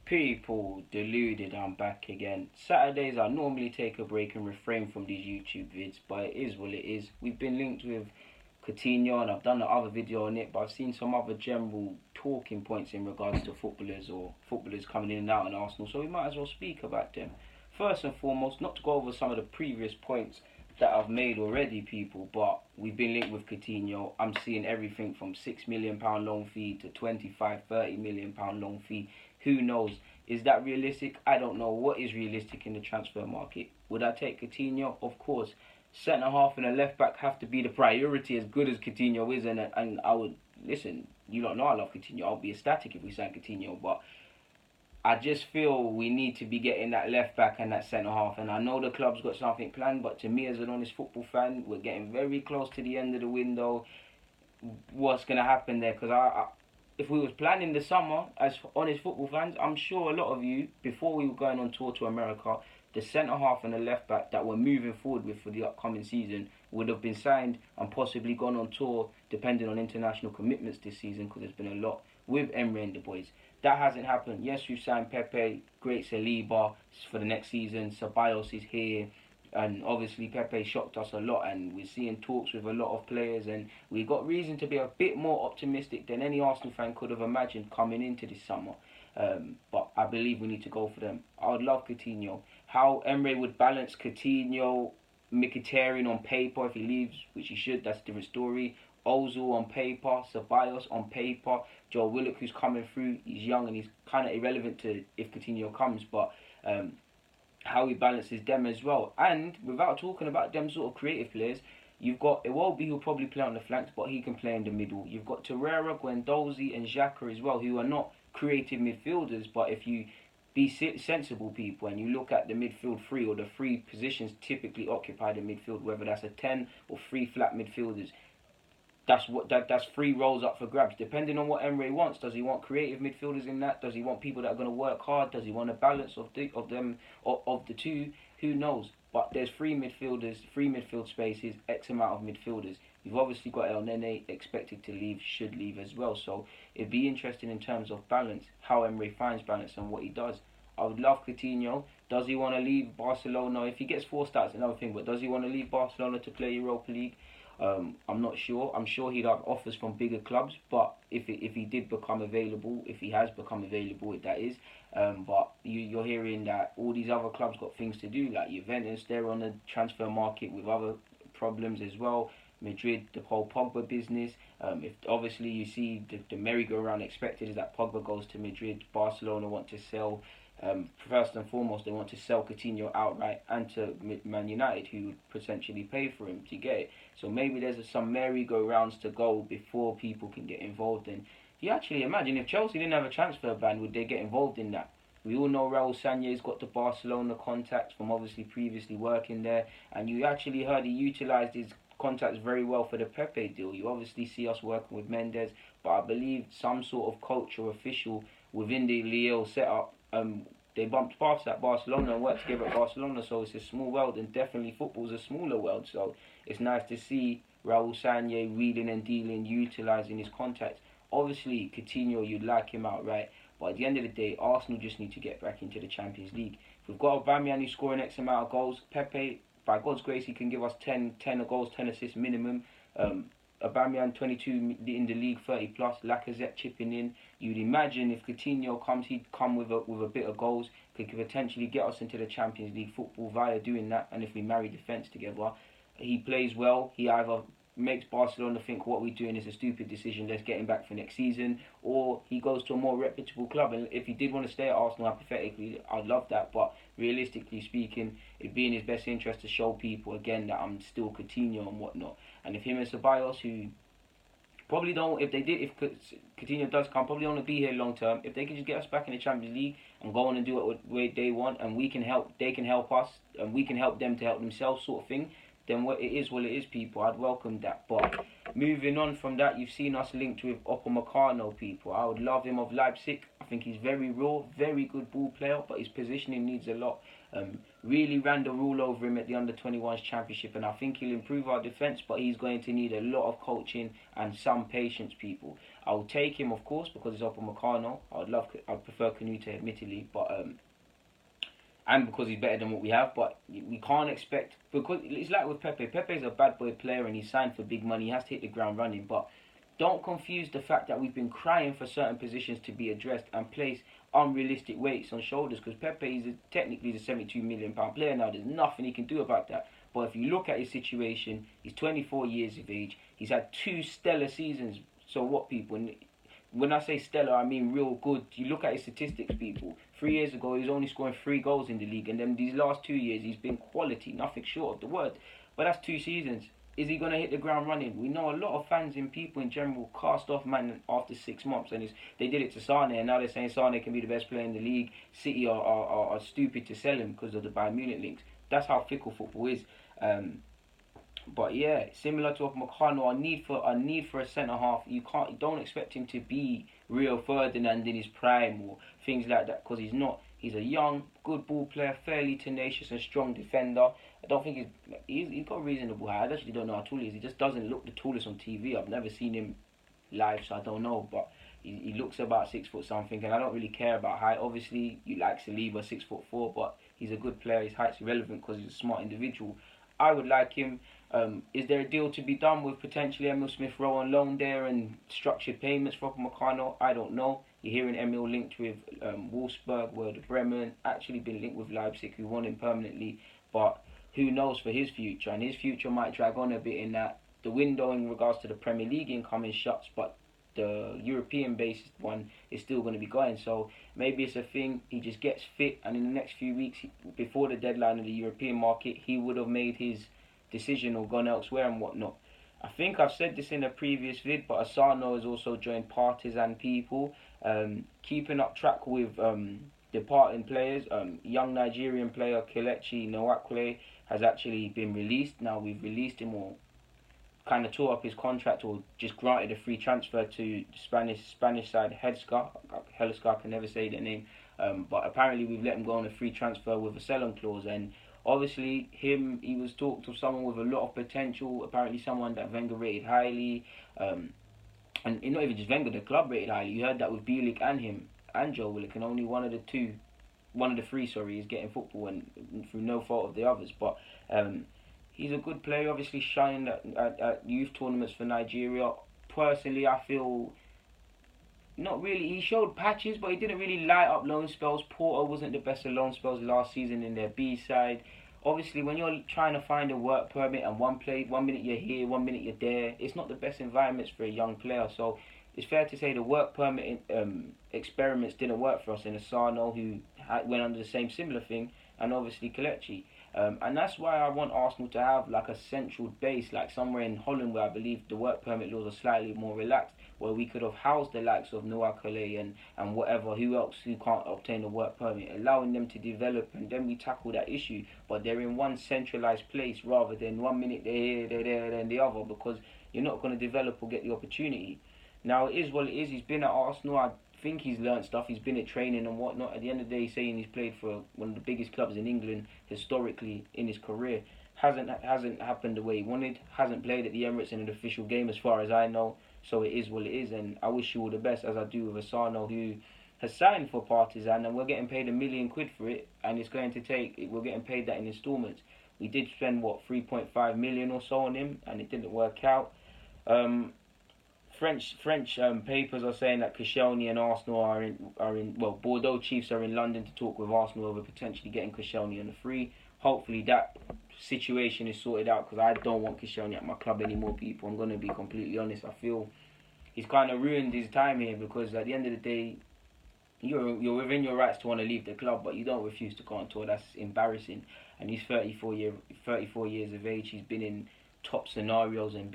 People, deluded, I'm back again. Saturdays I normally take a break and refrain from these YouTube vids, but it is what it is. We've been linked with Coutinho and I've done the other video on it, but I've seen some other general talking points in regards to footballers or footballers coming in and out in Arsenal, so we might as well speak about them. First and foremost, not to go over some of the previous points that I've made already, people, but we've been linked with Coutinho. I'm seeing everything from £6 million loan fee to 25, £30 million loan fee. Who knows? Is that realistic? I don't know. What is realistic in the transfer market? Would I take Coutinho? Of course. Centre half and a left back have to be the priority, as good as Coutinho is, and I would listen. You don't know I love Coutinho. I'll be ecstatic if we sign Coutinho, but I just feel we need to be getting that left back and that centre half. And I know the club's got something planned, but to me as an honest football fan, we're getting very close to the end of the window. What's going to happen there? Because if we was planning the summer as honest football fans, I'm sure a lot of you, before we were going on tour to America, the centre half and the left back that we're moving forward with for the upcoming season would have been signed and possibly gone on tour, depending on international commitments this season, because there's been a lot with Emre and the boys. That hasn't happened. Yes, we've signed Pepe, great Saliba for the next season. Ceballos is here. And obviously Pepe shocked us a lot, and we're seeing talks with a lot of players, and we've got reason to be a bit more optimistic than any Arsenal fan could have imagined coming into this summer. But I believe we need to go for them. I would love Coutinho. How Emre would balance Coutinho, Mkhitaryan on paper if he leaves, which he should, that's a different story. Ozil on paper, Ceballos on paper, Joe Willock who's coming through, he's young and he's kind of irrelevant to if Coutinho comes, but how he balances them as well. And without talking about them sort of creative players, you've got Iwobi who'll probably play on the flanks, but he can play in the middle. You've got Torreira, Guendouzi and Xhaka as well, who are not creative midfielders, but if you be sensible people and you look at the midfield three, or the three positions typically occupied in midfield, whether that's a 10 or three flat midfielders, that's three roles up for grabs, depending on what Emre wants. Does he want creative midfielders in that? Does he want people that are going to work hard? Does he want a balance of the two? Who knows? But there's three midfielders, three midfield spaces, X amount of midfielders. You've obviously got El Nene expected to leave, should leave as well. So it'd be interesting in terms of balance, how Emre finds balance and what he does. I would love Coutinho. Does he want to leave Barcelona? If he gets forced out, it's another thing. But does he want to leave Barcelona to play Europa League? I'm not sure. I'm sure he'd have offers from bigger clubs, but if he did become available, if he has become available, that is. But you're hearing that all these other clubs got things to do, like Juventus, they're on the transfer market with other problems as well. Madrid, the whole Pogba business. If obviously you see the merry-go-round expected is that Pogba goes to Madrid, Barcelona want to sell. First and foremost, they want to sell Coutinho outright and to Man United, who would potentially pay for him to get it. So maybe there's some merry-go-rounds to go before people can get involved in. You actually imagine if Chelsea didn't have a transfer ban, would they get involved in that? We all know Raul Sanye's got the Barcelona contacts from obviously previously working there, and you actually heard he utilised his contacts very well for the Pepe deal. You obviously see us working with Mendes, but I believe some sort of coach or official within the Lille setup, they bumped past at Barcelona and worked together at Barcelona, so it's a small world, and definitely football's a smaller world, so it's nice to see Raul Sanye wheeling and dealing, utilising his contacts. Obviously, Coutinho, you'd like him outright, but at the end of the day, Arsenal just need to get back into the Champions League. If we've got Aubameyang who's scoring X amount of goals, Pepe, by God's grace, he can give us 10 goals, 10 assists minimum. Aubameyang 22 in the league, 30 plus. Lacazette chipping in. You'd imagine if Coutinho comes, he'd come with a bit of goals. Could potentially get us into the Champions League football via doing that. And if we marry defence together, he plays well. He either makes Barcelona think what we're doing is a stupid decision, let's get him back for next season, or he goes to a more reputable club. And if he did want to stay at Arsenal, hypothetically, I'd love that, but realistically speaking, it'd be in his best interest to show people again that I'm still Coutinho and whatnot. And if him and Ceballos, who probably don't, if Coutinho does come, probably don't want to be here long term, if they can just get us back in the Champions League and go on and do it what they want, and we can help, they can help us, and we can help them to help themselves, sort of thing, then it is what it is, people. I'd welcome that. But Moving on from that, you've seen us linked with Upamecano, people. I would love him of Leipzig. I think he's very raw, very good ball player, but his positioning needs a lot. Really ran the rule over him at the Under-21s Championship, and I think he'll improve our defence, but he's going to need a lot of coaching and some patience, people. I'll take him, of course, because it's Upamecano. I'd prefer Canute, admittedly, but and because he's better than what we have, but we can't expect, because it's like with Pepe. Pepe's a bad boy player and he's signed for big money. He has to hit the ground running, but don't confuse the fact that we've been crying for certain positions to be addressed and place unrealistic weights on shoulders, because Pepe is technically a £72 million player now. There's nothing he can do about that. But if you look at his situation, he's 24 years of age. He's had 2 stellar seasons. So what, people? And when I say stellar, I mean real good. You look at his statistics, people. 3 years ago, he was only scoring 3 goals in the league. And then these last 2 years, he's been quality, nothing short of the word. But that's 2 seasons. Is he going to hit the ground running? We know a lot of fans and people in general cast off man after 6 months. And they did it to Sane, and now they're saying Sane can be the best player in the league. City are stupid to sell him because of the Bayern Munich links. That's how fickle football is. But yeah, similar to Upamecano, a need for a centre half. You don't expect him to be Rio Ferdinand in his prime or things like that, because he's not. He's a young, good ball player, fairly tenacious and strong defender. I don't think he's got reasonable height. I actually don't know how tall he is. He just doesn't look the tallest on TV. I've never seen him live, so I don't know. But he looks about 6 foot something, and I don't really care about height. Obviously, you like Saliba, 6'4", but he's a good player. His height's irrelevant because he's a smart individual. I would like him. Is there a deal to be done with potentially Emil Smith-Rowe on loan there and structured payments for Upamecano? I don't know. You're hearing Emil linked with Wolfsburg, Werder Bremen, actually been linked with Leipzig, who won him permanently. But who knows for his future? And his future might drag on a bit in that the window in regards to the Premier League incoming shuts, but the European-based one is still going to be going. So maybe it's a thing, he just gets fit, and in the next few weeks, before the deadline of the European market, he would have made his decision or gone elsewhere and whatnot. I think I've said this in a previous vid, but Asano has also joined Partizan, people. Keeping up track with departing players. Young Nigerian player Kelechi Nwakwe has actually been released. Now we've released him, or kind of tore up his contract, or just granted a free transfer to Spanish side Helska. I can never say their name. But apparently we've let him go on a free transfer with a sell-on clause, and obviously he was talked to someone with a lot of potential, apparently someone that Wenger rated highly, and not even just Wenger, the club rated highly. You heard that with Bielik and him, and Joe Willock, and only one of the three, is getting football, and through no fault of the others. But he's a good player, obviously shined at youth tournaments for Nigeria. Personally, I feel not really. He showed patches, but he didn't really light up loan spells. Porto wasn't the best of loan spells last season in their B side. Obviously, when you're trying to find a work permit and 1 minute you're here, 1 minute you're there, it's not the best environments for a young player. So it's fair to say the work permit experiments didn't work for us in Asano, who went under the same similar thing, and obviously Kelechi. And that's why I want Arsenal to have like a central base, like somewhere in Holland, where I believe the work permit laws are slightly more relaxed, where we could have housed the likes of Nwakwe and whatever, who can't obtain a work permit, allowing them to develop, and then we tackle that issue. But they're in one centralised place rather than 1 minute they're here, they're there, then the other, because you're not going to develop or get the opportunity. Now, it is what it is. He's been at Arsenal. I think he's learned stuff. He's been at training and whatnot. At the end of the day, he's saying he's played for one of the biggest clubs in England historically in his career. Hasn't happened the way he wanted. Hasn't played at the Emirates in an official game, as far as I know. So it is what it is, and I wish you all the best, as I do with Asano, who has signed for Partizan, and we're getting paid £1 million for it, and it's going to we're getting paid that in instalments. We did spend 3.5 million or so on him, and it didn't work out. French papers are saying that Koscielny and Arsenal are in Bordeaux Chiefs are in London to talk with Arsenal over potentially getting Koscielny on the free. Hopefully that situation is sorted out, because I don't want Koscielny at my club anymore, people. I'm going to be completely honest. I feel he's kind of ruined his time here, because at the end of the day, you're within your rights to want to leave the club, but you don't refuse to go on tour. That's embarrassing. And he's 34 years of age. He's been in top scenarios and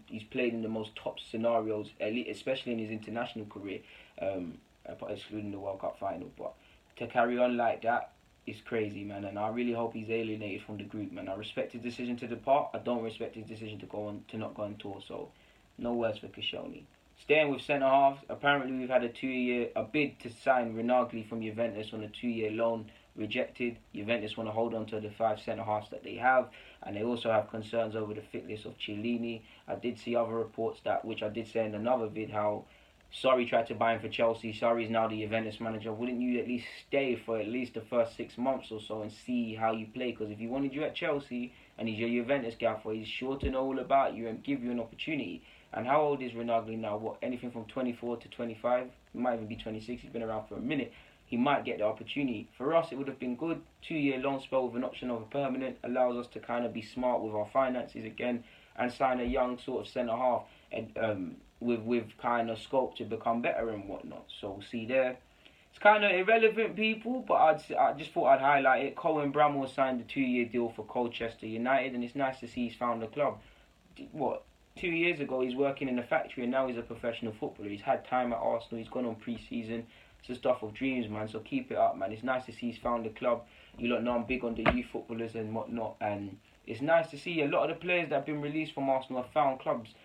he's played in the most top scenarios, especially in his international career, excluding the World Cup final. But to carry on like that is crazy, man, and I really hope he's alienated from the group, man. I respect his decision to depart. I don't respect his decision to not go on tour. So No words for Koscielny. Staying with centre halves, apparently we've had a bid to sign Rinaldi from Juventus on a 2-year loan rejected. Juventus want to hold on to the 5 centre halves that they have, and they also have concerns over the fitness of Chiellini. I did see other reports that, which I did say in another vid, how Sarri tried to buy him for Chelsea. Sarri's now the Juventus manager. Wouldn't you at least stay for at least the first 6 months or so and see how you play? Because if he wanted you at Chelsea and he's your Juventus gaffer, he's sure to know all about you and give you an opportunity. And how old is Ronaldo now? What, anything from 24 to 25? He might even be 26. He's been around for a minute. He might get the opportunity. For us, it would have been good. 2-year loan spell with an option of a permanent allows us to kind of be smart with our finances again and sign a young sort of centre half and with kind of scope to become better and whatnot. So we'll see there. It's kind of irrelevant, people, but I just thought I'd highlight it. Cohen Bramwell signed a 2-year deal for Colchester United, and it's nice to see he's found a club. What? 2 years ago, he's working in a factory, and now he's a professional footballer. He's had time at Arsenal. He's gone on pre-season. It's the stuff of dreams, man. So keep it up, man. It's nice to see he's found a club. You lot know I'm big on the youth footballers and whatnot, and it's nice to see a lot of the players that have been released from Arsenal have found clubs.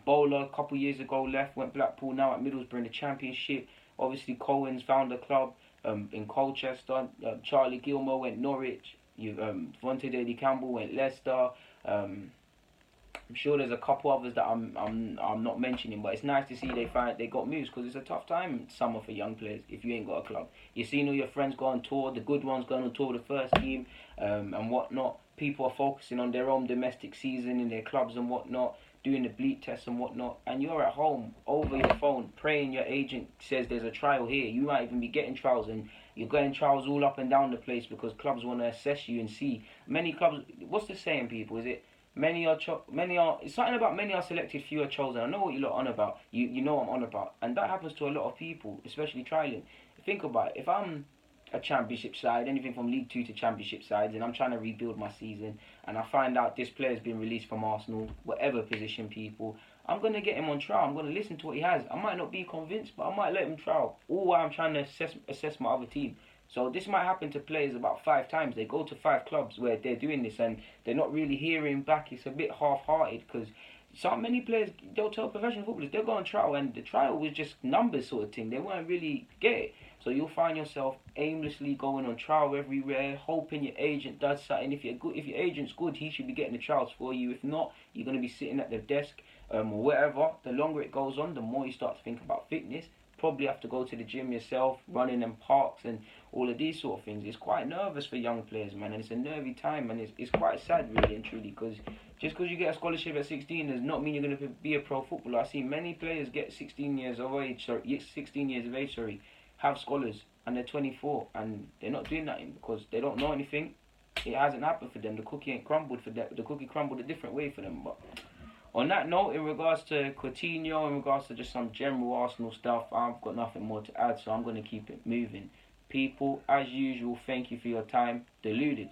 Bowler, a couple years ago, left, went Blackpool, now at Middlesbrough in the Championship. Obviously, Cohen's found a club in Colchester. Charlie Gilmore went Norwich. Vontae Daly Campbell went Leicester. I'm sure there's a couple others that I'm not mentioning, but it's nice to see they got moves, because it's a tough time summer for young players if you ain't got a club. You're seeing all your friends go on tour, the good ones going on tour with the first team and whatnot. People are focusing on their own domestic season in their clubs and whatnot, doing the bleep tests and whatnot, and you're at home over your phone praying your agent says there's a trial here. You might even be getting trials, and you're getting trials all up and down the place because clubs want to assess you and see. Many clubs, what's the saying, people? Is it it's something about many are selected, few are chosen? I know what you're on about. You know what I'm on about. And that happens to a lot of people, especially trialing. Think about it. If I'm a championship side, anything from League 2 to championship sides, and I'm trying to rebuild my season, and I find out this player's been released from Arsenal, whatever position, people, I'm going to get him on trial. I'm going to listen to what he has. I might not be convinced, but I might let him trial. All while I'm trying to assess my other team. So this might happen to players about 5 times. They go to 5 clubs where they're doing this and they're not really hearing back. It's a bit half-hearted, because so many players, they'll tell professional footballers, they'll go on trial, and the trial was just numbers sort of thing. They weren't really get it. So you'll find yourself aimlessly going on trial everywhere, hoping your agent does something. If your agent's good, he should be getting the trials for you. If not, you're going to be sitting at the desk or wherever. The longer it goes on, the more you start to think about fitness. Probably have to go to the gym yourself, running in parks and all of these sort of things. It's quite nervous for young players, man, and it's a nervy time, and it's quite sad, really and truly, because just because you get a scholarship at 16 does not mean you're going to be a pro footballer. I see many players get 16 years of age, have scholars, and they're 24, and they're not doing nothing because they don't know anything. It hasn't happened for them. The cookie ain't crumbled for them. The cookie crumbled a different way for them, but on that note, in regards to Coutinho, in regards to just some general Arsenal stuff, I've got nothing more to add, so I'm going to keep it moving. People, as usual, thank you for your time. Deluded.